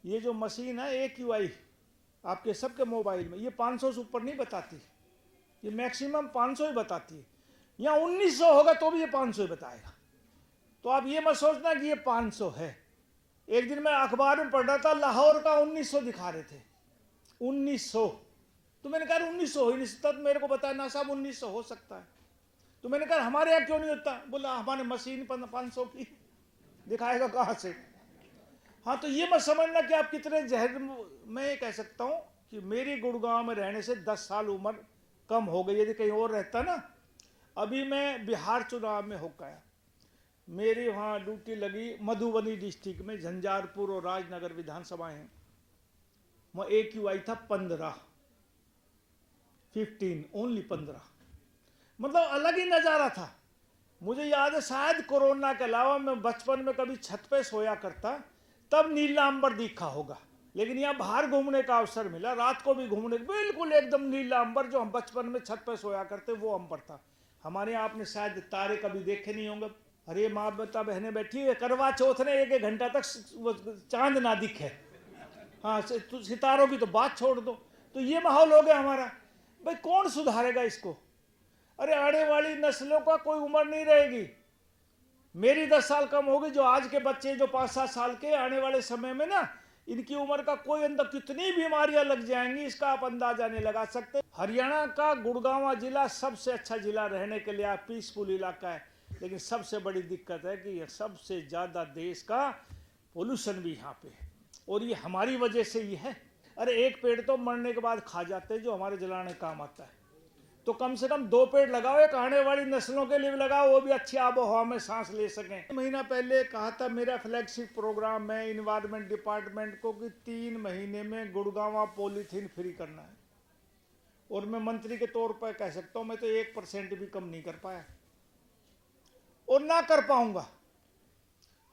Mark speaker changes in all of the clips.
Speaker 1: ये जो मशीन है AQI आपके सबके मोबाइल में, ये 500 से ऊपर नहीं बताती, ये मैक्सिमम 500 ही बताती है। यहाँ 1900 होगा तो भी ये 500 ही बताएगा। तो आप ये मत सोचना कि ये 500 है। एक दिन मैं अखबार में पढ़ रहा था, लाहौर का 1900 दिखा रहे थे, 1900। तो मैंने कहा 1900 हो ही नहीं सकता, तो मेरे को बताया ना साहब 1900 हो सकता है। तो मैंने कहा हमारे यहाँ क्यों नहीं होता? बोला हमारे मशीन 500 की दिखाएगा कहाँ से। हाँ, तो ये मत समझना कि आप कितने जहर। मैं ये कह सकता हूँ कि मेरी गुड़गांव में रहने से 10 साल उम्र कम हो गई। यदि कहीं और रहता ना, अभी मैं बिहार चुनाव में होकर आया, मेरी वहाँ ड्यूटी लगी मधुबनी डिस्ट्रिक्ट में, झंझारपुर और राजनगर विधानसभाएं हैं। वहाँ AQI था 15 ओनली 15। मतलब अलग ही नज़ारा था। मुझे याद है शायद कोरोना के अलावा मैं बचपन में कभी छत पे सोया करता, तब नीला अंबर दिखा होगा। लेकिन यहाँ बाहर घूमने का अवसर मिला, रात को भी घूमने, बिल्कुल एकदम नीला अंबर, जो हम बचपन में छत पे सोया करते वो अंबर था। हमारे यहाँ आपने शायद तारे कभी देखे नहीं होंगे। अरे माँ बता बहनें बैठी है, करवा चौथ ने 1-1 घंटा तक चांद ना दिखे। हाँ, सितारों की तो बात छोड़ दो। तो ये माहौल हो गया हमारा। भाई कौन सुधारेगा इसको? अरे आने वाली नस्लों का कोई उम्र नहीं रहेगी। मेरी 10 साल कम होगी, जो आज के बच्चे जो 5-7 साल के, आने वाले समय में ना इनकी उम्र का कोई अंदर कितनी बीमारियां लग जाएंगी, इसका आप अंदाजा नहीं लगा सकते। हरियाणा का गुड़गांव जिला सबसे अच्छा जिला रहने के लिए, पीसफुल इलाका है। लेकिन सबसे बड़ी दिक्कत है कि सबसे ज्यादा देश का पोल्यूशन भी यहाँ पे है, और ये हमारी वजह से ही है। अरे एक पेड़ तो मरने के बाद खा जाते हैं जो हमारे जलाने काम आता है। तो कम से कम 2 पेड़ लगाओ, एक आने वाली नस्लों के लिए भी लगाओ, वो भी अच्छी आबो हवा में सांस ले सकें। महीना पहले कहा था मेरा फ्लैगशिप प्रोग्राम में इन्वायरमेंट डिपार्टमेंट को कि 3 महीने में गुड़गांव पॉलीथीन फ्री करना है। और मैं मंत्री के तौर पर कह सकता हूं, मैं तो 1% भी कम नहीं कर पाया और ना कर पाऊंगा।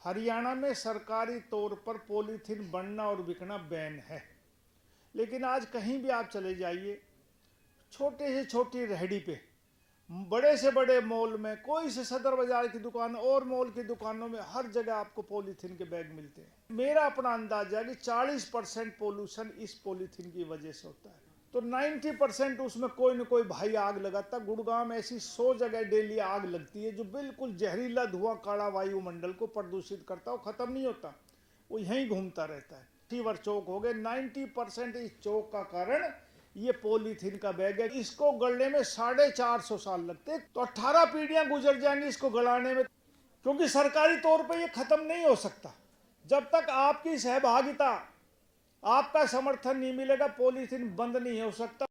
Speaker 1: हरियाणा में सरकारी तौर पर पॉलीथीन बनना और बिकना बैन है। लेकिन आज कहीं भी आप चले जाइए, छोटे से छोटी रेहड़ी पे, बड़े से बड़े मॉल में, कोई से सदर बाजार की दुकान और मॉल की दुकानों में, हर जगह आपको पॉलीथीन के बैग मिलते हैं। मेरा अपना अंदाजा है कि 40% पोल्यूशन इस पॉलीथीन की वजह से होता है। तो 90% उसमें कोई न कोई भाई आग लगाता। गुड़गांव में ऐसी 100 जगह डेली आग लगती है जो बिल्कुल जहरीला धुआं काला वायुमंडल को प्रदूषित करता, वो खत्म नहीं होता, वो यहीं घूमता रहता है। फीवर चौक हो गए, 90% इस चौक का कारण ये पॉलीथीन का बैग है। इसको गलने में 450 साल लगते, तो 18 पीढ़ियां गुजर जाएंगी इसको गलाने में। क्योंकि सरकारी तौर पे ये खत्म नहीं हो सकता। जब तक आपकी सहभागिता, आपका समर्थन नहीं मिलेगा, पॉलीथीन बंद नहीं हो सकता।